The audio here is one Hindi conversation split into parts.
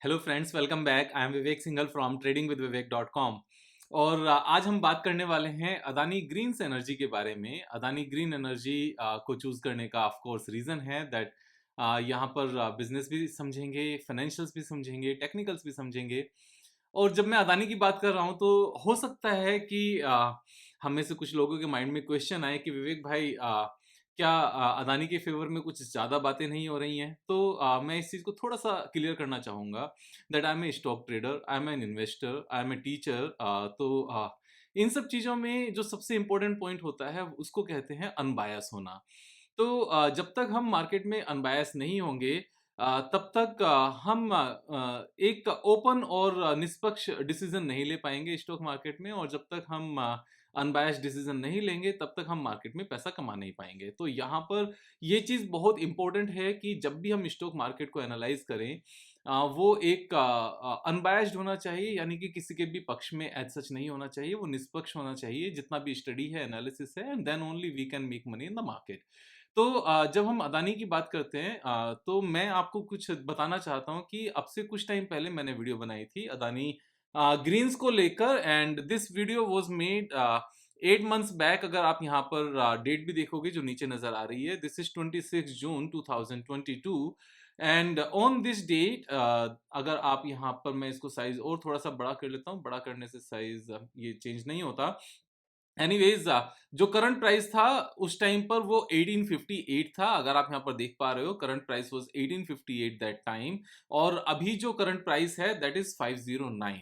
Hello friends, welcome back. I am Vivek Singhal from tradingwithvivek.com। और आज हम बात करने वाले हैं अदानी ग्रीन्स एनर्जी के बारे में। अदानी ग्रीन एनर्जी को चूज़ करने का ऑफ कोर्स रीज़न है दैट यहाँ पर बिजनेस भी समझेंगे, फाइनेंशियल्स भी समझेंगे, टेक्निकल्स भी समझेंगे। और जब मैं अदानी की बात कर रहा हूँ तो हो सकता है कि हम में से कुछ लोगों के माइंड में क्वेश्चन आए कि विवेक भाई, क्या अदानी के फेवर में कुछ ज़्यादा बातें नहीं हो रही हैं? तो मैं इस चीज़ को थोड़ा-सा क्लियर करना चाहूँगा that I am a stock trader, I am an investor, I am a teacher. इन सब चीज़ों में जो सबसे इम्पोर्टेंट पॉइंट होता है उसको कहते हैं अनबायस होना। तो जब तक हम मार्केट में अनबायस नहीं होंगे तब तक हम एक ओपन और निष्पक्ष डिसीजन नहीं ले पाएँगे स्टॉक मार्केट में, और जब तक हम अनबायस्ड डिसीजन नहीं लेंगे तब तक हम मार्केट में पैसा कमा नहीं पाएँगे। तो यहाँ पर ये चीज़ बहुत इम्पोर्टेंट है कि जब भी हम स्टॉक मार्केट को एनालाइज़ करें वो एक अनबायस्ड होना चाहिए, यानी कि किसी के भी पक्ष में एज़ सच नहीं होना चाहिए, वो निष्पक्ष होना चाहिए। जितना भी स्टडी है, एनालिसिस है, and then only we can make money in the market. तो जब हम अदानी की बात करते हैं तो मैं आपको कुछ बताना चाहता हूँ कि अब से कुछ टाइम पहले मैंने वीडियो बनाई थी अदानी ग्रीन्स को लेकर, and this video was made 8 months back. अगर आप यहाँ पर डेट भी देखोगे जो नीचे नज़र आ रही है, this is 26 June 2022। And on this date अगर आप यहाँ पर, मैं इसको साइज़ और थोड़ा-सा बड़ा कर लेता हूँ, बड़ा करने से साइज़ ये चेंज नहीं होता। एनीवेज़ जो करंट प्राइस था उस टाइम पर वो 1858 था। अगर आप यहाँ पर देख पा रहे हो, current price was 1858 that time, और अभी जो करंट प्राइस है दैट इज़ 509।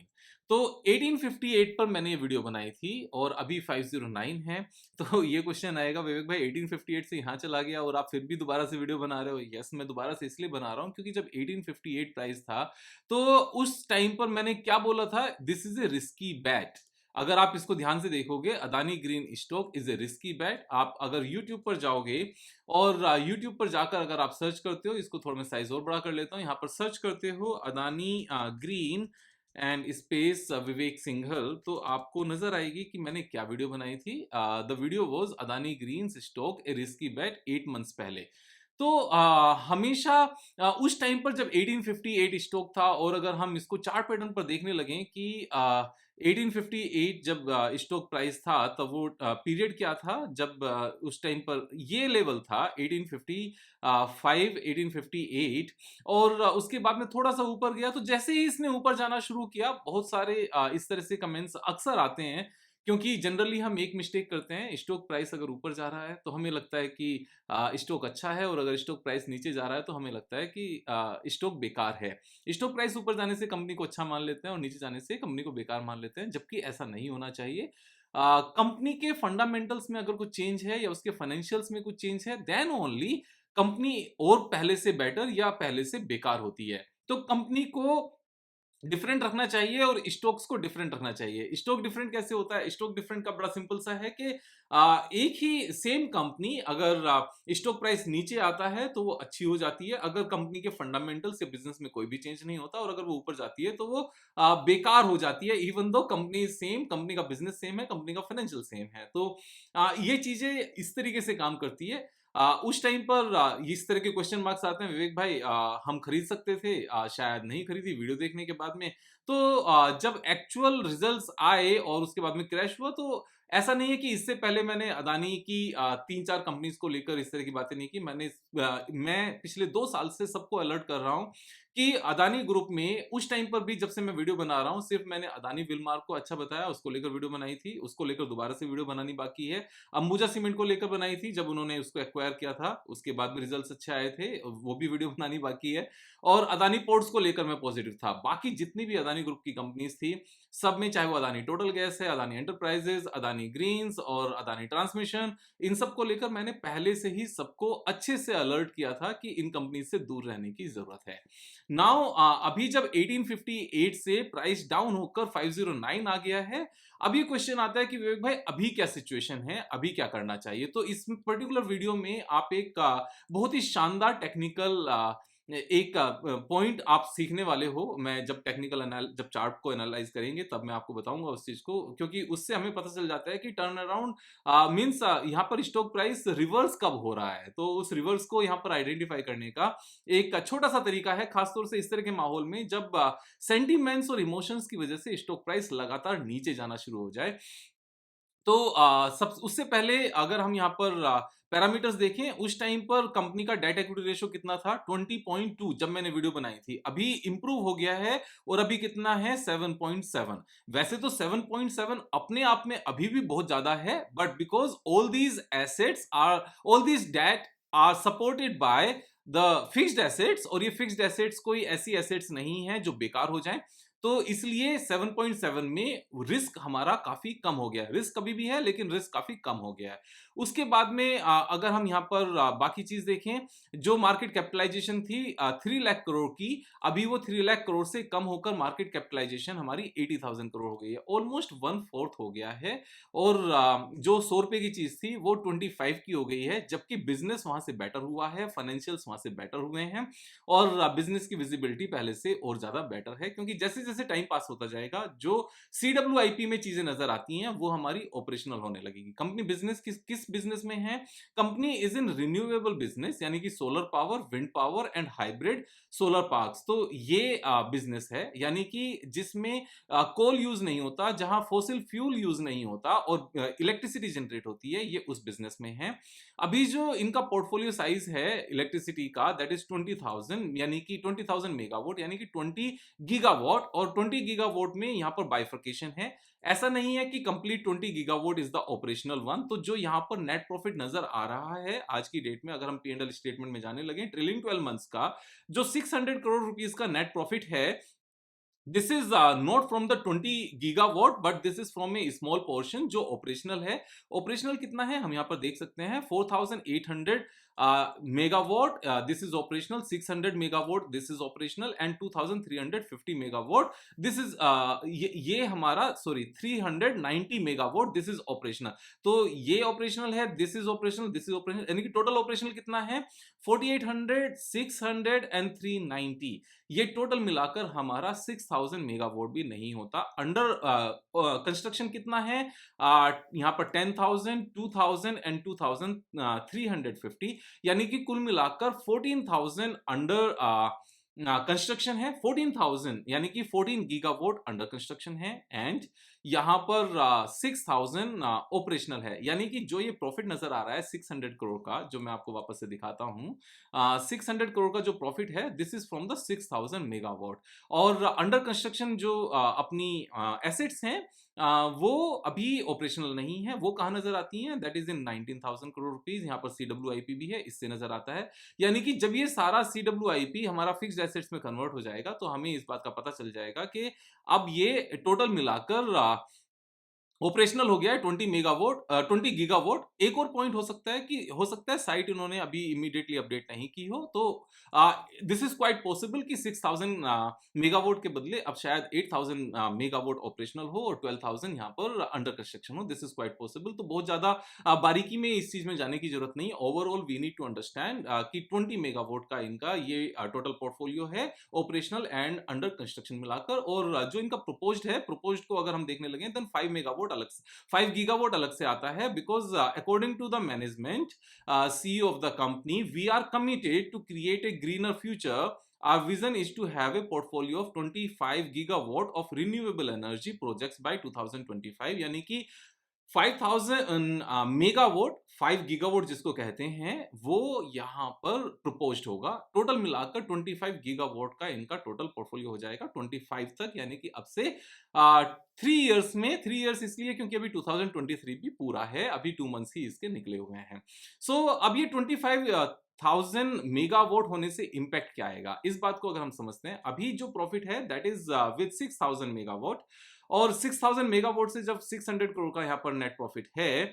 तो 1858 पर मैंने ये वीडियो बनाई थी और अभी 509 है। तो ये क्वेश्चन आएगा, विवेक भाई 1858 से यहाँ चला गया और आप फिर भी दोबारा से वीडियो बना रहे हो? यस, मैं दोबारा से इसलिए बना रहा हूँ क्योंकि जब 1858 प्राइस था तो उस टाइम पर मैंने क्या बोला था, this is a risky bet. अगर आप इसको ध्यान से देखोगे, Adani green stock is a risky bet. आप अगर यूट्यूब पर जाओगे और यूट्यूब पर जाकर अगर आप सर्च करते हो, इसको थोड़ा मैं साइज और बड़ा कर लेता हूँ, यहाँ पर सर्च करते हो अदानी ग्रीन एंड स्पेस विवेक सिंघल, तो आपको नजर आएगी कि मैंने क्या वीडियो बनाई थी। The video was Adani green stock a risky bet 8 months पहले। तो हमेशा उस टाइम पर जब 1858 स्टॉक था, और अगर हम इसको चार्ट पैटर्न पर देखने लगे कि 1858 जब स्टॉक प्राइस था, तब वो पीरियड क्या था जब उस टाइम पर ये लेवल था 1855 1858, और उसके बाद में थोड़ा सा ऊपर गया। तो जैसे ही इसने ऊपर जाना शुरू किया, बहुत सारे इस तरह से कमेंट्स अक्सर आते हैं, क्योंकि जनरली हम एक मिस्टेक करते हैं, स्टॉक प्राइस अगर ऊपर जा रहा है तो हमें लगता है कि स्टॉक अच्छा है, और अगर स्टॉक प्राइस नीचे जा रहा है तो हमें लगता है कि स्टॉक बेकार है। स्टॉक प्राइस ऊपर जाने से कंपनी को अच्छा मान लेते हैं और नीचे जाने से कंपनी को बेकार मान लेते हैं, जबकि ऐसा नहीं होना चाहिए। कंपनी के फंडामेंटल्स में अगर कुछ चेंज है या उसके फाइनेंशियल्स में कुछ चेंज है, देन ओनली कंपनी और पहले से बेटर या पहले से बेकार होती है। तो कंपनी को डिफरेंट रखना चाहिए और स्टॉक्स को डिफरेंट रखना चाहिए। स्टॉक डिफरेंट कैसे होता है? स्टॉक डिफरेंट का बड़ा सिंपल सा है कि एक ही सेम कंपनी, अगर स्टॉक प्राइस नीचे आता है तो वो अच्छी हो जाती है, अगर कंपनी के फंडामेंटल्स या बिजनेस में कोई भी चेंज नहीं होता, और अगर वो ऊपर जाती है तो वो बेकार हो जाती है, even though company same, company का बिजनेस सेम है, कंपनी का फाइनेंशियल सेम है। तो ये चीजें इस तरीके से काम करती है। उस टाइम पर इस तरह के क्वेश्चन मार्क्स आते हैं, विवेक भाई हम खरीद सकते थे, शायद नहीं खरीदी वीडियो देखने के बाद में। तो जब एक्चुअल रिजल्ट्स आए और उसके बाद में क्रैश हुआ, तो ऐसा नहीं है कि इससे पहले मैंने अदानी की 3-4 कंपनीज को लेकर इस तरह की बातें नहीं की। मैं पिछले 2 साल से सबको अलर्ट कर रहा हूँ कि अदानी ग्रुप में उस टाइम पर भी, जब से मैं वीडियो बना रहा हूँ, सिर्फ मैंने अदानी विलमार को अच्छा बताया, उसको लेकर वीडियो बनाई थी, उसको लेकर दोबारा से वीडियो बनानी बाकी है। अंबुजा सीमेंट को लेकर बनाई थी, जब उन्होंने उसको एक्वायर किया था, उसके बाद में रिजल्ट्स अच्छे आए थे, वो भी वीडियो बनानी बाकी है। और अदानी पोर्ट्स को लेकर मैं पॉजिटिव था। बाकी जितनी भी अदानी ग्रुप की कंपनीज थी, सब में, चाहे वो अदानी टोटल गैस है, अदानी एंटरप्राइजेज, अदानी ग्रीन्स और अदानी ट्रांसमिशन, इन सब को लेकर मैंने पहले से ही सबको अच्छे से अलर्ट किया था कि इन कंपनीज से दूर रहने की जरूरत है। नाउ अभी जब 1858 से प्राइस डाउन होकर 509 आ गया है, अब ये क्वेश्चन आता है कि विवेक भाई अभी क्या सिचुएशन है, अभी क्या करना चाहिए? तो इस पर्टिकुलर वीडियो में आप एक बहुत ही शानदार टेक्निकल एक पॉइंट आप सीखने वाले हो। मैं जब जब चार्ट को एनालाइज करेंगे तब मैं आपको बताऊंगा उस चीज को, क्योंकि उससे हमें पता चल जाता है कि टर्न अराउंड मीन्स यहाँ पर स्टॉक प्राइस रिवर्स कब हो रहा है। तो उस रिवर्स को यहाँ पर आइडेंटिफाई करने का एक छोटा सा तरीका है, खासतौर से इस तरह के माहौल में जब सेंटीमेंट्स और इमोशंस की वजह से स्टॉक प्राइस लगातार नीचे जाना शुरू हो जाए। तो सब उससे पहले अगर हम यहाँ पर पैरामीटर्स देखें, उस टाइम पर कंपनी का डेट इक्विटी रेशियो कितना था? 20.2 जब मैंने वीडियो बनाई थी। अभी इंप्रूव हो गया है और अभी कितना है? 7.7। वैसे तो 7.7 अपने आप में अभी भी बहुत ज्यादा है, but because all these debt are supported by the fixed assets, और ये फिक्स्ड एसेट्स कोई ऐसी एसेट्स नहीं है जो बेकार हो जाएं, तो इसलिए 7.7 में रिस्क हमारा काफी कम हो गया है। रिस्क अभी भी है लेकिन रिस्क काफी कम हो गया है। उसके बाद में अगर हम यहाँ पर बाकी चीज देखें, जो मार्केट कैपिटलाइजेशन थी 3 लाख करोड़ की, अभी वो 3 लाख करोड़ से कम होकर मार्केट कैपिटलाइजेशन हमारी 80,000 करोड़ हो गई है, ऑलमोस्ट 1/4 हो गया है। और जो 100 रुपए की चीज थी वो 25 की हो गई है, जबकि बिजनेस वहां से बेटर हुआ है, फाइनेंशियल्स वहां से बेटर हुए हैं, और बिजनेस की विजिबिलिटी पहले से और ज्यादा बेटर है, क्योंकि जैसे जैसे टाइम पास होता जाएगा जो CWIP में चीजें नजर आती हैं वो हमारी ऑपरेशनल होने लगेगी। कंपनी बिजनेस किस बिजनेस में है? Company is in renewable business, यानी कि solar power, wind power and hybrid solar parks. तो ये बिजनेस है, यानी कि जिसमें कोल यूज नहीं होता, जहां फोसिल फ्यूल यूज नहीं होता और इलेक्ट्रिसिटी जनरेट होती है, ये उस बिजनेस में है। अभी जो इनका पोर्टफोलियो साइज है इलेक्ट्रिसिटी का, दैट इज 20,000, यानी कि 20,000 मेगावाट, यानी कि 20 गीगावाट, और 20 गीगावाट में यहां पर बाइफर्केशन है। ऐसा नहीं है कि complete 20 gigawatt is the operational one. तो जो यहां पर नेट प्रॉफिट नजर आ रहा है आज की डेट में, अगर हम P&L स्टेटमेंट में जाने लगे, ट्रेलिंग 12 मंथ्स का जो 600 करोड़ रुपीस का नेट प्रॉफिट है, this is not from the 20 gigawatt, but this is from A small portion जो ऑपरेशनल है। ऑपरेशनल कितना है हम यहाँ पर देख सकते हैं, 4,800 megawatt, this is operational, 600 megawatt this is operational, and 2,350 megawatt this is ये हमारा, sorry, 390 megawatt this is operational. तो ये ऑपरेशनल है, this is operational, this is operational, यानी कि टोटल ऑपरेशनल कितना है? 4,800, 600 एंड 390। ये टोटल मिलाकर हमारा 6,000 मेगावाट भी नहीं होता। अंडर कंस्ट्रक्शन कितना है? यहाँ पर 10,000, 2,000 एंड 2,350, यानी कि कुल मिलाकर 14,000 अंडर कंस्ट्रक्शन है। 14,000 यानी कि 14 गीगावाट अंडर कंस्ट्रक्शन है, एंड यहां पर 6,000 ऑपरेशनल है। यानी कि जो ये प्रॉफिट नजर आ रहा है 600 करोड़ का, जो मैं आपको वापस से दिखाता हूं, 600 करोड़ का जो प्रॉफिट है, this is from the 6,000 megawatt. और अंडर कंस्ट्रक्शन जो अपनी एसेट्स हैं, वो अभी ऑपरेशनल नहीं है। वो कहां नजर आती हैं? That is in 19,000 crore rupees. यहाँ पर CWIP भी है, इससे नजर आता है। यानी कि जब ये सारा CWIP हमारा फिक्स्ड एसेट्स में कन्वर्ट हो जाएगा, तो हमें इस बात का पता चल जाएगा कि अब ये टोटल मिलाकर ऑपरेशनल हो गया है 20 मेगावाट, 20 गीगावाट। एक और पॉइंट हो सकता है साइट इन्होंने अभी इमीडिएटली अपडेट नहीं की हो, तो दिस इज क्वाइट पॉसिबल कि 6,000 मेगावाट के बदले अब शायद 8,000 मेगावाट ऑपरेशनल हो और 12,000 यहाँ पर अंडर कंस्ट्रक्शन हो। This is quite possible. तो बहुत ज्यादा बारीकी में इस चीज में जाने की जरूरत नहीं। Overall we need to understand कि 20 मेगावाट का इनका ये टोटल पोर्टफोलियो है, ऑपरेशनल एंड अंडर कंस्ट्रक्शन मिलाकर। और जो इनका प्रपोज्ड को अगर हम देखने लगे, देन 5 मेगावाट अलग से, 5 गीगावाट अलग से आता है, because according to the management CEO of the company, we are committed to create a greener future. Our vision is to have a portfolio of 25 gigawatt of renewable energy projects by 2025, यानी कि 5,000 मेगावाट, 5 गीगावाट जिसको कहते हैं, वो यहां पर प्रपोज्ड होगा। टोटल मिलाकर 25 गीगावाट का इनका टोटल पोर्टफोलियो हो जाएगा 25 तक, यानी कि अब से 3 इयर्स में। 3 इयर्स इसलिए क्योंकि अभी 2023 भी पूरा है, अभी 2 मंथ्स ही इसके निकले हुए हैं। सो अब ये 25,000 मेगावाट होने से इंपैक्ट क्या आएगा, इस बात को अगर हम समझते हैं। अभी जो प्रॉफिट है दैट इज विद 6,000 मेगावाट, और 6,000 मेगावाट से जब 600 करोड़ का यहाँ पर नेट प्रॉफिट है,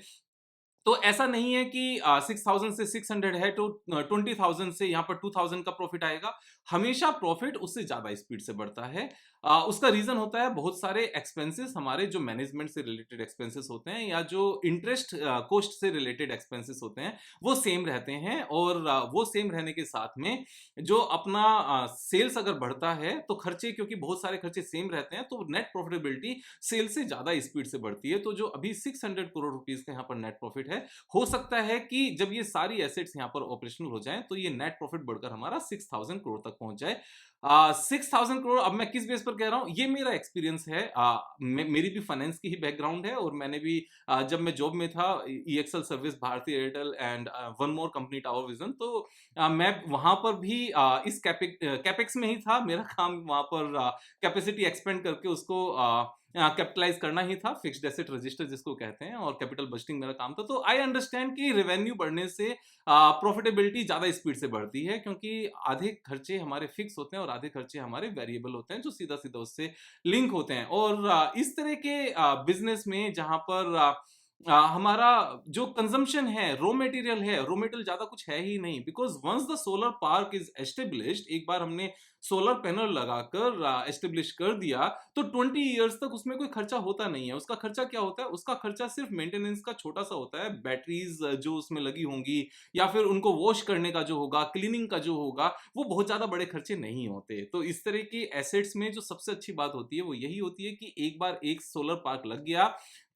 तो ऐसा नहीं है कि 6000 से 600 है तो 20,000 से यहाँ पर 2000 का प्रॉफिट आएगा। हमेशा प्रॉफिट उससे ज़्यादा स्पीड से बढ़ता है। उसका रीज़न होता है बहुत सारे एक्सपेंसेस, हमारे जो मैनेजमेंट से रिलेटेड एक्सपेंसेस होते हैं या जो इंटरेस्ट कॉस्ट से रिलेटेड एक्सपेंसेस होते हैं, वो सेम रहते हैं और वो सेम रहने के साथ में जो अपना सेल्स अगर बढ़ता है तो खर्चे, क्योंकि बहुत सारे खर्चे सेम रहते हैं, तो नेट प्रॉफिटेबिलिटी सेल से ज़्यादा स्पीड से बढ़ती है। तो जो अभी 600 करोड़ रुपीज़ का यहाँ पर नेट प्रॉफिट है, हो सकता है कि जब ये सारी एसेट्स यहाँ पर ऑपरेशनल हो जाएँ, तो ये नेट प्रॉफिट बढ़कर हमारा 6000 करोड़ तक पहुँच जाए। 6000 करोड़, अब मैं किस बेस पर कह रहा हूँ, ये मेरा एक्सपीरियंस है। मेरी भी फाइनेंस की ही बैकग्राउंड है और मैंने भी जब मैं जॉब में था EXL service, Bharti Airtel and one more company Tower Vision, तो मैं वहाँ पर भी इस कैपेक्स में ही था। मेरा काम वहाँ पर कैपेसिटी एक्सपेंड करके उसको कैपिटलाइज करना ही था, फिक्स्ड एसेट रजिस्टर जिसको कहते हैं, और कैपिटल बजटिंग मेरा काम था। तो आई अंडरस्टैंड कि रेवेन्यू बढ़ने से प्रॉफिटेबिलिटी ज़्यादा स्पीड से बढ़ती है, क्योंकि आधे खर्चे हमारे फिक्स होते हैं और आधे खर्चे हमारे वेरिएबल होते हैं जो सीधा-सीधा उससे लिंक होते हैं। और इस तरह के बिज़नेस में जहाँ पर हमारा जो कंजम्पशन है, रॉ मटेरियल ज़्यादा कुछ है ही नहीं, because once the solar park is established, एक बार हमने सोलर पैनल लगाकर एस्टेब्लिश कर दिया, तो 20 इयर्स तक उसमें कोई खर्चा होता नहीं है। उसका खर्चा क्या होता है? उसका खर्चा सिर्फ मेंटेनेंस का छोटा-सा होता है, बैटरीज़ जो उसमें लगी होंगी या फिर उनको वॉश करने का जो होगा, क्लीनिंग का जो होगा, वो बहुत ज़्यादा बड़े खर्चे नहीं होते। तो इस तरह के एसेट्स में जो सबसे अच्छी बात होती है, वो यही होती है कि एक बार एक सोलर पार्क लग गया,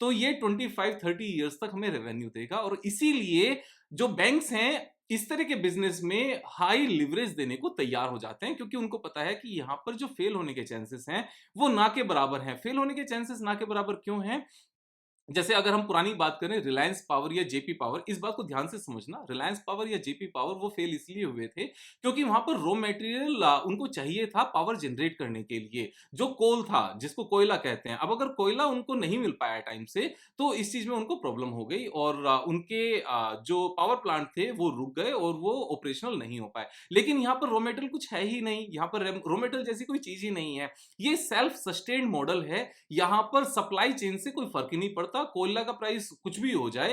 तो ये 25-30 इयर्स तक हमें रेवेन्यू देगा। और इसीलिए जो बैंक्स हैं, इस तरह के बिज़नेस में हाई लिवरेज देने को तैयार हो जाते हैं, क्योंकि उनको पता है कि यहाँ पर जो फेल होने के चांसेस हैं, वो ना के बराबर हैं। फेल होने के चांसेस ना के बराबर क्यों हैं? जैसे अगर हम पुरानी बात करें, रिलायंस पावर या जेपी पावर, इस बात को ध्यान से समझना, रिलायंस पावर या जेपी पावर वो फेल इसलिए हुए थे क्योंकि वहां पर रॉ मटेरियल उनको चाहिए था पावर जनरेट करने के लिए, जो कोल था, जिसको कोयला कहते हैं। अब अगर कोयला उनको नहीं मिल पाया टाइम से, तो इस चीज में उनको प्रॉब्लम हो गई और उनके जो पावर प्लांट थे वो रुक गए और वो ऑपरेशनल नहीं हो पाए। लेकिन यहाँ पर रॉ मटेरियल कुछ है ही नहीं, यहाँ पर रॉ मटेरियल जैसी कोई चीज ही नहीं है। ये सेल्फ सस्टेन्ड मॉडल है, यहाँ पर सप्लाई चेन से कोई फर्क ही नहीं पड़ता। कोयला का प्राइस कुछ भी हो जाए,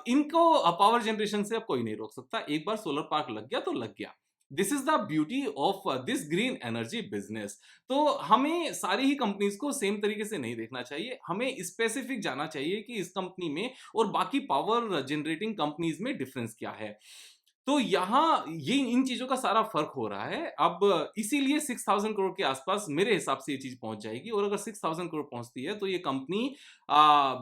इनको पावर जनरेशन से अब कोई नहीं रोक सकता। एक बार सोलर पार्क लग गया तो लग गया। This is the beauty of this green energy business. तो हमें सारी ही कंपनीज को सेम तरीके से नहीं देखना चाहिए, हमें स्पेसिफिक जाना चाहिए कि इस कंपनी में और बाकी पावर जनरेटिंग कंपनीज में डिफरेंस क्या है। तो यहाँ ये इन चीज़ों का सारा फ़र्क हो रहा है। अब इसीलिए 6000 करोड़ के आस-पास मेरे हिसाब से ये चीज़ पहुँच जाएगी, और अगर 6000 करोड़ पहुँचती है तो ये कंपनी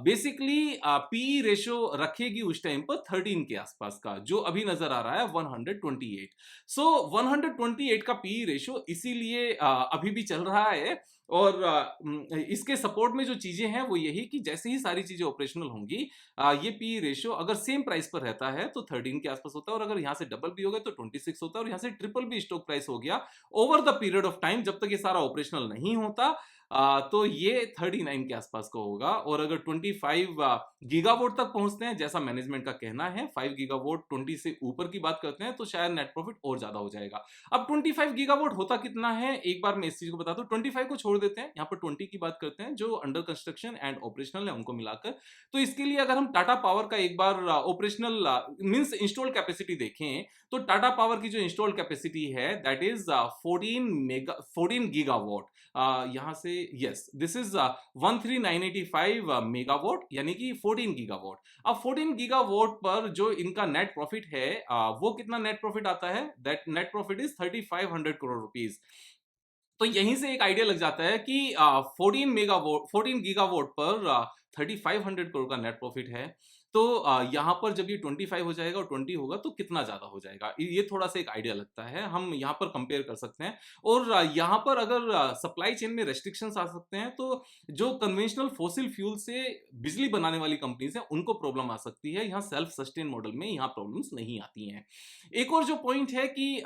बेसिकली पीई रेशियो रखेगी उस टाइम पर 13 के आस-पास का, जो अभी नज़र आ रहा है 128। सो 128 का पीई रेशियो इसीलिए अभी भी चल रहा है। और इसके सपोर्ट में जो चीज़ें हैं वो यही कि जैसे ही सारी चीज़ें ऑपरेशनल होंगी, ये पी रेशियो अगर सेम प्राइस पर रहता है तो 13 के आसपास होता है, और अगर यहाँ से डबल भी हो गया तो 26 होता है, और यहाँ से ट्रिपल भी स्टॉक प्राइस हो गया over the period of time, जब तक ये सारा ऑपरेशनल नहीं होता, तो ये 39 के आसपास का होगा। और अगर 25 गीगावाट तक पहुंचते हैं, जैसा मैनेजमेंट का कहना है, 5 गीगावाट 20 से ऊपर की बात करते हैं, तो शायद नेट प्रॉफिट और ज्यादा हो जाएगा। अब 25 गीगावाट होता कितना है, एक बार मैं इस चीज को बता दूं। 25 को छोड़ देते हैं, यहाँ पर 20 की बात करते हैं, जो अंडर कंस्ट्रक्शन एंड ऑपरेशनल है उनको मिलाकर। तो इसके लिए अगर हम टाटा पावर का एक बार ऑपरेशनल मींस इंस्टॉल्ड कैपेसिटी देखें, तो टाटा पावर की जो इंस्टॉल्ड कैपेसिटी है दैट इज 14 गीगावाट। यहाँ से यस, दिस इज 13985 मेगावाट, यानी कि 14 गीगावाट। अब 14 गीगावाट पर जो इनका नेट प्रॉफिट है, वो कितना नेट प्रॉफिट आता है? That net profit is 3500 crore rupees. तो यहीं से एक आइडिया लग जाता है कि 14 गीगावाट पर 3500 करोड़ का नेट प्रॉफिट है। तो यहाँ पर जब ये 25 हो जाएगा और 20 होगा तो कितना ज्यादा हो जाएगा, ये थोड़ा सा एक आइडिया लगता है, हम यहाँ पर कंपेयर कर सकते हैं। और यहाँ पर अगर सप्लाई चेन में रेस्ट्रिक्शंस आ सकते हैं, तो जो कन्वेंशनल फॉसिल फ्यूल से बिजली बनाने वाली कंपनीज हैं उनको प्रॉब्लम आ सकती है। यहाँ सेल्फ सस्टेन मॉडल में यहाँ प्रॉब्लम्स नहीं आती हैं। एक और जो पॉइंट है कि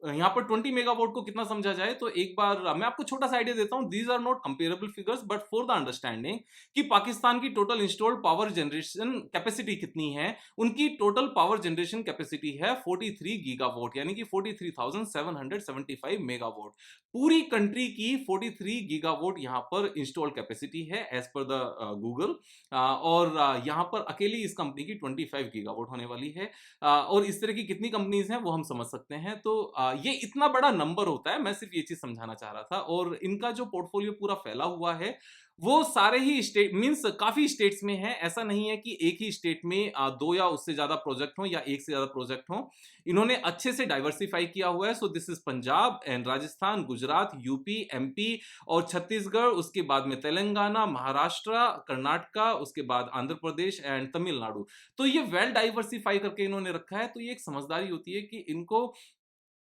यहाँ पर 20 मेगावाट को कितना समझा जाए, तो एक बार मैं आपको छोटा सा आइडिया देता हूँ। These are not comparable figures but for the understanding कि पाकिस्तान की total installed power generation capacity कितनी है। उनकी टोटल पावर जनरेशन कैपेसिटी है 43 गीगावाट, यानी कि 43,775 मेगावाट। पूरी कंट्री की 43 गीगावाट यहाँ पर इंस्टॉल कैपेसिटी है एज पर द गूगल, और यहाँ पर अकेली इस कंपनी की 25 गीगावाट होने वाली है। और इस तरह की कितनी कंपनीज हैं वो हम समझ सकते हैं। तो ये इतना बड़ा नंबर होता है, मैं सिर्फ ये चीज समझाना चाह रहा था। और इनका जो पोर्टफोलियो पूरा फैला हुआ है वो सारे ही स्टेट मींस काफी स्टेट्स में है। ऐसा नहीं है कि एक ही स्टेट में दो या उससे ज्यादा प्रोजेक्ट हो या एक से ज्यादा प्रोजेक्ट हो। इन्होंने अच्छे से डाइवर्सिफाई किया हुआ है। So this is Punjab and Rajasthan, Gujarat, UP, MP और छत्तीसगढ़, उसके बाद में तेलंगाना, महाराष्ट्र, कर्नाटका, उसके बाद आंध्र प्रदेश एंड तमिलनाडु। तो ये वेल डाइवर्सिफाई करके इन्होंने रखा है। तो ये एक समझदारी होती है कि इनको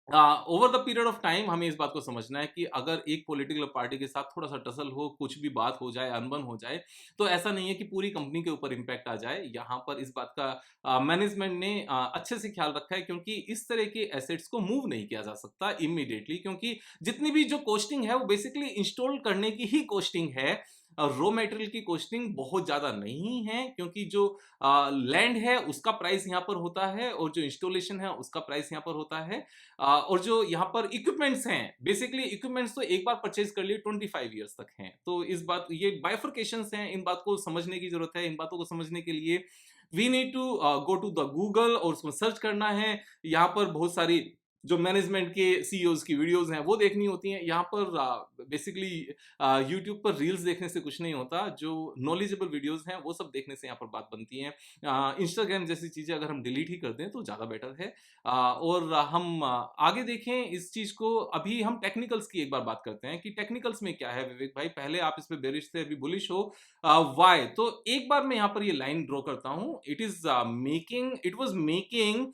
over the period of time हमें इस बात को समझना है कि अगर एक पॉलिटिकल पार्टी के साथ थोड़ा सा टसल हो, कुछ भी बात हो जाए, अनबन हो जाए, तो ऐसा नहीं है कि पूरी कंपनी के ऊपर इंपैक्ट आ जाए। यहाँ पर इस बात का मैनेजमेंट ने अच्छे से ख्याल रखा है, क्योंकि इस तरह के एसेट्स को मूव नहीं किया जा सकता इमीडिएटली, क्योंकि जितनी भी जो कॉस्टिंग है वो बेसिकली इंस्टॉल करने की ही कॉस्टिंग है। रॉ मटेरियल की कॉस्टिंग बहुत ज्यादा नहीं है, क्योंकि जो लैंड है उसका प्राइस यहाँ पर होता है और जो इंस्टॉलेशन है उसका प्राइस यहाँ पर होता है। और जो यहाँ पर इक्विपमेंट्स हैं, बेसिकली इक्विपमेंट्स तो एक बार परचेज कर लिए 25 ईयर्स तक हैं। तो इस बात, ये बाइफर्केशंस हैं, इन बात को समझने की जरूरत है। इन बातों को समझने के लिए we need to go to the Google और उसमें सर्च करना है। यहाँ पर बहुत सारी जो मैनेजमेंट के सीईओज की वीडियोस हैं वो देखनी होती हैं। यहाँ पर बेसिकली यूट्यूब पर रील्स देखने से कुछ नहीं होता, जो नॉलेजेबल वीडियोस हैं वो सब देखने से यहाँ पर बात बनती है। इंस्टाग्राम जैसी चीजें अगर हम डिलीट ही कर दें तो ज्यादा बेटर है। और हम आगे देखें इस चीज को। अभी हम टेक्निकल्स की एक बार बात करते हैं कि टेक्निकल्स में क्या है। विवेक भाई, पहले आप इस पे बेरिश थे, अभी बुलिश हो, व्हाई? तो एक बार मैं यहाँ पर ये लाइन ड्रॉ करता हूँ। It was making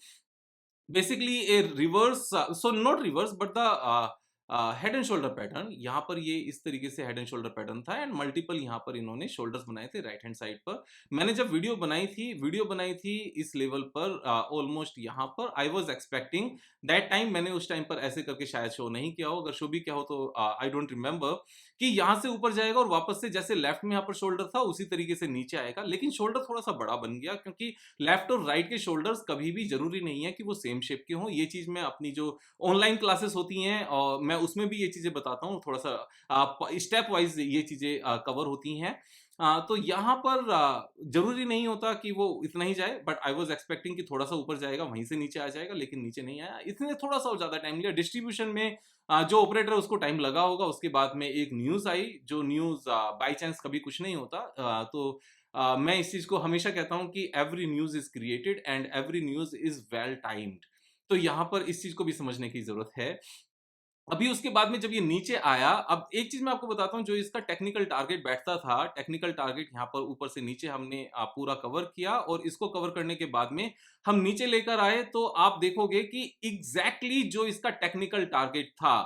basically a reverse, so not reverse but the head and shoulder pattern. यहाँ पर ये इस तरीके से हेड एंड शोल्डर पैटर्न था एंड मल्टीपल यहाँ पर इन्होंने शोल्डर्स बनाए थे राइट हैंड साइड पर। मैंने जब वीडियो बनाई थी इस लेवल पर, ऑलमोस्ट यहाँ पर I was expecting that time, मैंने उस टाइम पर ऐसे करके शायद शो नहीं किया हो, अगर शो भी किया हो तो आई डोंट रिमेंबर, कि यहाँ से ऊपर जाएगा और वापस से जैसे लेफ्ट में यहाँ पर शोल्डर था उसी तरीके से नीचे आएगा। लेकिन शोल्डर थोड़ा सा बड़ा बन गया, क्योंकि लेफ्ट और राइट के शोल्डर्स कभी भी जरूरी नहीं है कि वो सेम शेप के हों। ये चीज मैं अपनी जो ऑनलाइन क्लासेस होती हैं और मैं उसमें भी ये चीजें बताता हूँ, थोड़ा सा स्टेप वाइज ये चीजें कवर होती हैं। तो यहाँ पर जरूरी नहीं होता कि वो इतना ही जाए, बट आई वाज एक्सपेक्टिंग कि थोड़ा सा ऊपर जाएगा वहीं से नीचे आ जाएगा, लेकिन नीचे नहीं आया। इसने थोड़ा सा और ज्यादा टाइम लिया डिस्ट्रीब्यूशन में। जो ऑपरेटर उसको टाइम लगा होगा, उसके बाद में एक न्यूज आई, जो न्यूज बाई चांस कभी कुछ नहीं होता। तो मैं इस चीज को हमेशा कहता हूं कि every news is created and every news is well timed. तो यहां पर इस चीज को भी समझने की जरूरत है। अभी उसके बाद में जब ये नीचे आया, अब एक चीज मैं आपको बताता हूं, जो इसका टेक्निकल टारगेट बैठता था, टेक्निकल टारगेट यहाँ पर ऊपर से नीचे हमने पूरा कवर किया, और इसको कवर करने के बाद में हम नीचे लेकर आए, तो आप देखोगे कि एग्जैक्टली जो इसका टेक्निकल टारगेट था,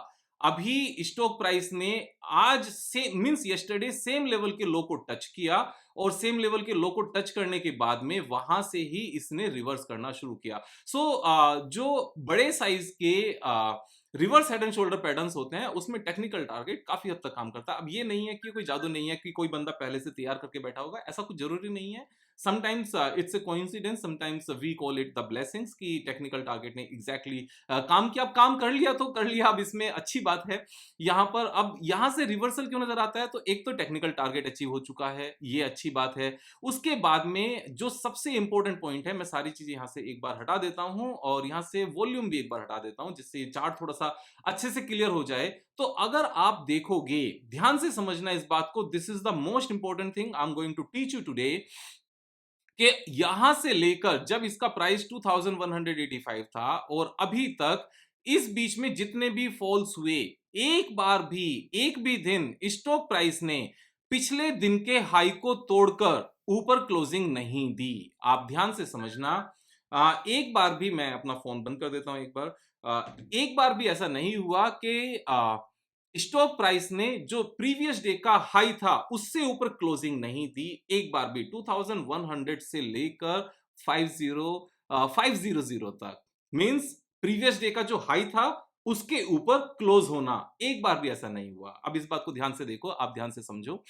अभी स्टॉक प्राइस ने आज से मींस यस्टरडे सेम लेवल के लो को टच किया, और सेम लेवल के लो को टच करने के बाद में वहां से ही इसने रिवर्स करना शुरू किया। जो बड़े साइज के reverse head and shoulder patterns होते हैं, उसमें टेक्निकल टारगेट काफी हद तक काम करता है। अब ये नहीं है कि कोई जादू नहीं है कि कोई बंदा पहले से तैयार करके बैठा होगा, ऐसा कुछ जरूरी नहीं है। Sometimes it's a coincidence, sometimes we call it the blessings, कि टेक्निकल टारगेट ने एग्जैक्टली काम किया। अब काम कर लिया तो कर लिया, अब इसमें अच्छी बात है। यहाँ पर अब यहाँ से रिवर्सल क्यों नजर आता है, तो एक तो टेक्निकल टारगेट अचीव हो चुका है, ये अच्छी बात है। उसके बाद में जो सबसे इंपॉर्टेंट पॉइंट है, मैं सारी चीजें यहाँ से एक बार हटा देता हूँ और यहाँ से वॉल्यूम भी एक बार हटा देता हूँ, जिससे ये चार्ट थोड़ा सा अच्छे से क्लियर हो जाए। तो अगर आप देखोगे, ध्यान से समझना इस बात को, this is the most important thing I am going to teach you today, कि यहां से लेकर जब इसका प्राइस 2185 था और अभी तक इस बीच में जितने भी फॉल्स हुए, एक भी दिन स्टॉक प्राइस ने पिछले दिन के हाई को तोड़कर ऊपर क्लोजिंग नहीं दी। आप ध्यान से समझना, एक बार भी, मैं अपना फोन बंद कर देता हूं एक बार, एक बार भी ऐसा नहीं हुआ कि स्टॉक प्राइस ने जो प्रीवियस डे का हाई था उससे ऊपर क्लोजिंग नहीं दी, एक बार भी। 2100 से लेकर 50 500 तक, मींस प्रीवियस डे का जो हाई था उसके ऊपर क्लोज होना, एक बार भी ऐसा नहीं हुआ। अब इस बात को ध्यान से देखो, आप ध्यान से समझो।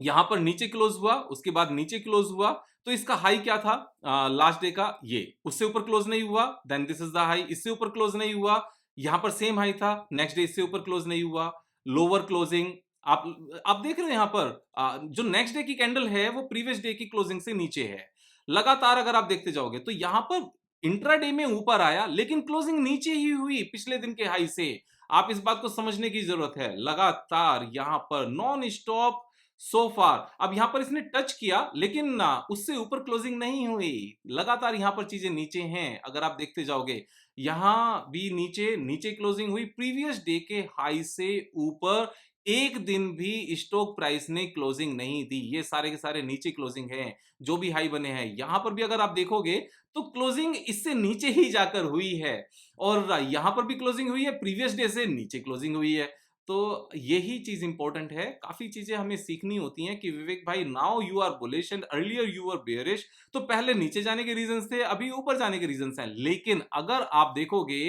यहां पर नीचे क्लोज हुआ, उसके बाद नीचे क्लोज हुआ, तो इसका हाई क्या था लास्ट डे का? ये उससे ऊपर क्लोज नहीं हुआ, then this is the high. इससे ऊपर क्लोज नहीं हुआ, यहां पर सेम हाई था, नेक्स्ट डे इससे ऊपर क्लोज नहीं हुआ, लोअर क्लोजिंग। आप आप देख रहे हो यहां पर जो नेक्स्ट डे की कैंडल है वो प्रीवियस डे की क्लोजिंग से नीचे है। लगातार अगर आप देखते जाओगे तो यहां पर इंट्राडे में ऊपर आया लेकिन क्लोजिंग नीचे ही हुई पिछले दिन के हाई से। आप इस बात को समझने की जरूरत है। लगातार यहां पर नॉन स्टॉप सो फार। अब यहां पर इसने टच किया लेकिन उससे ऊपर क्लोजिंग नहीं हुई। लगातार यहां पर चीजें नीचे हैं, अगर आप देखते जाओगे यहां भी नीचे नीचे क्लोजिंग हुई प्रीवियस डे के हाई से ऊपर। एक दिन भी स्टॉक प्राइस ने क्लोजिंग नहीं दी। ये सारे के सारे नीचे क्लोजिंग हैं, जो भी हाई बने हैं। यहां पर भी अगर आप देखोगे तो क्लोजिंग इससे नीचे ही जाकर हुई है, और यहां पर भी क्लोजिंग हुई है प्रीवियस डे से नीचे क्लोजिंग हुई है। तो यही चीज इंपॉर्टेंट है। काफी चीजें हमें सीखनी होती हैं कि विवेक भाई, now you are bullish and earlier you are bearish. तो पहले नीचे जाने के रीजंस थे, अभी ऊपर जाने के रीजंस हैं। लेकिन अगर आप देखोगे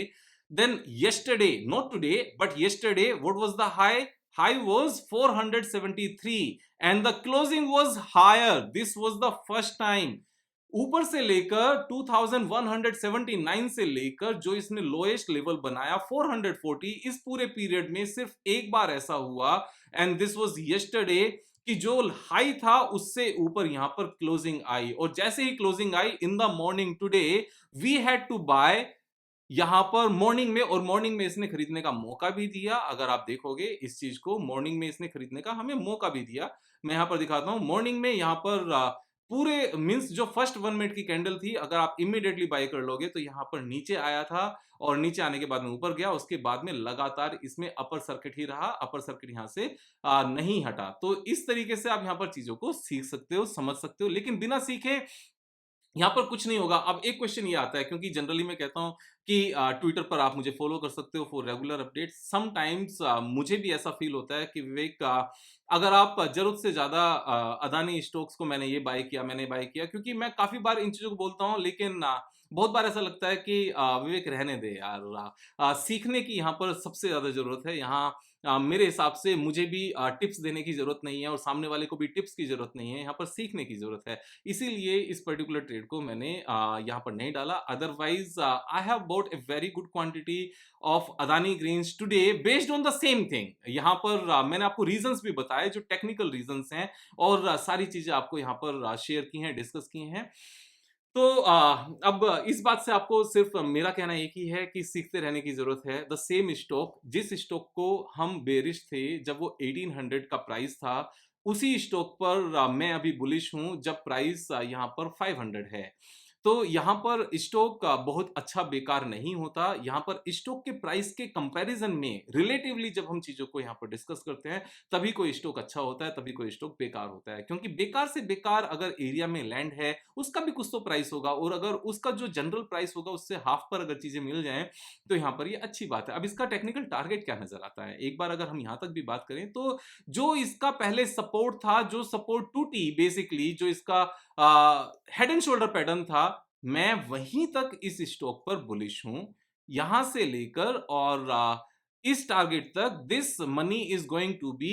then yesterday, not today but yesterday, what was the high? High was 473 and the closing was higher. This was the first time. ऊपर से लेकर 2179 से लेकर जो इसने लोएस्ट लेवल बनाया 440, इस पूरे पीरियड में सिर्फ एक बार ऐसा हुआ, एंड दिस वाज यस्टरडे, कि जो हाई था उससे ऊपर यहां पर क्लोजिंग आई। और जैसे ही क्लोजिंग आई in the morning today, we had to buy यहां पर मॉर्निंग में। और मॉर्निंग में इसने खरीदने का मौका भी दिया। अगर आप देखोगे इस चीज को, मॉर्निंग में इसने खरीदने का हमें मौका भी दिया। मैं यहां पर दिखाता हूं। मॉर्निंग में यहां पर पूरे मींस जो फर्स्ट 1 मिनट की कैंडल थी, अगर आप इमीडिएटली बाय कर लोगे तो यहां पर नीचे आया था, और नीचे आने के बाद में ऊपर गया। उसके बाद में लगातार इसमें अपर सर्किट ही रहा, अपर सर्किट यहां से नहीं हटा। तो इस तरीके से आप यहां पर चीजों को सीख सकते हो, समझ सकते हो। लेकिन बिना सीखे यहाँ पर कुछ नहीं होगा। अब एक क्वेश्चन ये आता है, क्योंकि जनरली मैं कहता हूँ कि ट्विटर पर आप मुझे फॉलो कर सकते हो फॉर रेगुलर अपडेट्स। समटाइम्स मुझे भी ऐसा फील होता है कि विवेक, अगर आप जरूरत से ज्यादा अदानी स्टॉक्स को मैंने ये बाय किया, मैंने बाय किया, क्योंकि मैं काफी बार इन चीजों को बोलता हूँ, लेकिन बहुत बार ऐसा लगता है कि विवेक रहने दे यार। सीखने की यहाँ पर सबसे ज्यादा जरूरत है। यहाँ मेरे हिसाब से मुझे भी टिप्स देने की जरूरत नहीं है, और सामने वाले को भी टिप्स की जरूरत नहीं है। यहाँ पर सीखने की जरूरत है। इसीलिए इस पर्टिकुलर ट्रेड को मैंने यहाँ पर नहीं डाला। Otherwise I have bought a very good quantity of Adani greens today based on the same thing. यहाँ पर मैंने आपको रीजंस भी बताए, जो टेक्निकल रीजंस हैं, और सारी चीजें आपको यहाँ पर शेयर की हैं, डिस्कस की हैं। तो अब इस बात से आपको सिर्फ मेरा कहना एक ही है कि सीखते रहने की जरूरत है। द सेम स्टॉक, जिस स्टॉक को हम बेरिश थे जब वो 1800 का प्राइस था, उसी स्टॉक पर मैं अभी बुलिश हूं जब प्राइस यहां पर 500 है। तो यहां पर स्टॉक बहुत अच्छा बेकार नहीं होता। यहां पर स्टॉक के प्राइस के कंपैरिजन में रिलेटिवली जब हम चीजों को यहां पर डिस्कस करते हैं, तभी कोई स्टॉक अच्छा होता है, तभी कोई स्टॉक बेकार होता है। क्योंकि बेकार से बेकार अगर एरिया में लैंड है, उसका भी कुछ तो प्राइस होगा, और अगर उसका जो जनरल प्राइस होगा उससे हाफ पर अगर चीजें मिल जाएं, तो यहां पर ये अच्छी बात है। अब इसका टेक्निकल टारगेट क्या नजर आता है, एक बार अगर हम यहां तक भी बात करें, तो जो इसका पहले सपोर्ट था, जो सपोर्ट टूटी बेसिकली, जो इसका हेड एंड शोल्डर पैटर्न था, मैं वहीं तक इस स्टॉक पर बुलिश हूं। यहां से लेकर और इस टारगेट तक this money is going to be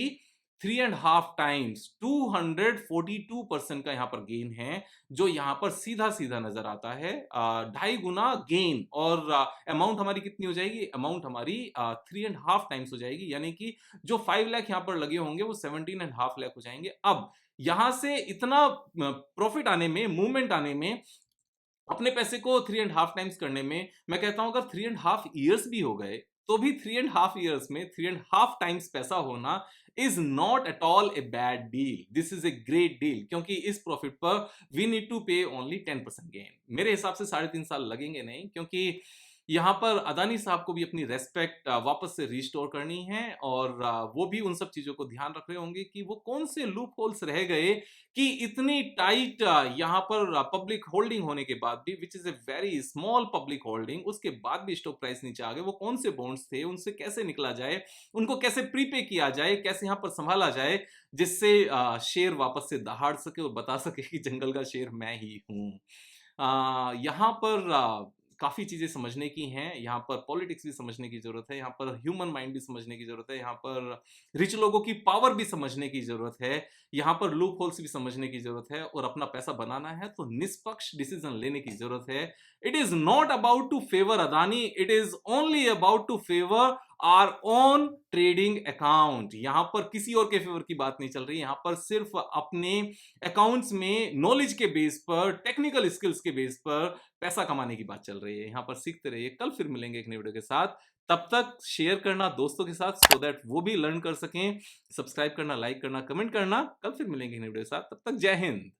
3.5 times, 242% का यहां पर गेन है, जो यहां पर सीधा सीधा नजर आता है। 2.5 गुना गेन, और अमाउंट हमारी कितनी हो जाएगी? अमाउंट हमारी 3.5 टाइम्स हो जाएगी। यानी कि जो 5 लाख यहां पर लगे होंगे वो 17.5 लाख हो जाएंगे। अब यहां से इतना प्रॉफिट आने में, मूवमेंट आने में, अपने पैसे को 3.5 टाइम्स करने में, मैं कहता हूं अगर 3.5 ईयर्स भी हो गए, तो भी 3.5 ईयर्स में 3.5 टाइम्स पैसा होना is not at all a bad deal. This is a great deal, क्योंकि इस प्रॉफिट पर वी नीड टू पे ओनली 10% गेन। मेरे हिसाब से 3.5 साल लगेंगे नहीं, क्योंकि यहां पर अदानी साहब को भी अपनी रेस्पेक्ट वापस से रिस्टोर करनी है, और वो भी उन सब चीजों को ध्यान रख रहे होंगे कि वो कौन से लूप होल्स रह गए कि इतनी टाइट यहां पर पब्लिक होल्डिंग होने के बाद भी, which is a very small public holding, उसके बाद भी स्टॉक प्राइस नीचे आ गए। वो कौन से बॉन्ड्स थे, उनसे कैसे निकला जाए, उनको कैसे प्रीपे किया जाए, कैसे यहां पर संभाला जाए, जिससे शेर वापस से दहाड़ सके और बता सके कि जंगल का शेर मैं ही हूं। यहाँ पर काफ़ी चीज़ें समझने की हैं, यहाँ पर पॉलिटिक्स भी समझने की ज़रूरत है, यहाँ पर ह्यूमन माइंड भी समझने की ज़रूरत है, यहाँ पर रिच लोगों की पावर भी समझने की ज़रूरत है, यहाँ पर लूप होल्स भी समझने की ज़रूरत है और अपना पैसा बनाना है तो निष्पक्ष डिसीजन लेने की ज़रूरत है। It is not about to favour Adani, it is only about to favour our own trading account. यहाँ पर किसी और के फेवर की बात नहीं चल रही, यहाँ पर सिर्फ अपने अकाउंट्स में नॉलेज के बेस पर, टेक्निकल स्किल्स के बेस पर पैसा कमाने की बात चल रही है। यहाँ पर सीखते रहिए, कल फिर मिलेंगे एक नई वीडियो के साथ। तब तक शेयर करना दोस्तों के साथ सो दैट वो भी लर्न कर सकें। सब्सक्राइब करना, लाइक करना, कमेंट करना। कल फिर मिलेंगे एक नई वीडियो के साथ, तब तक जय हिंद।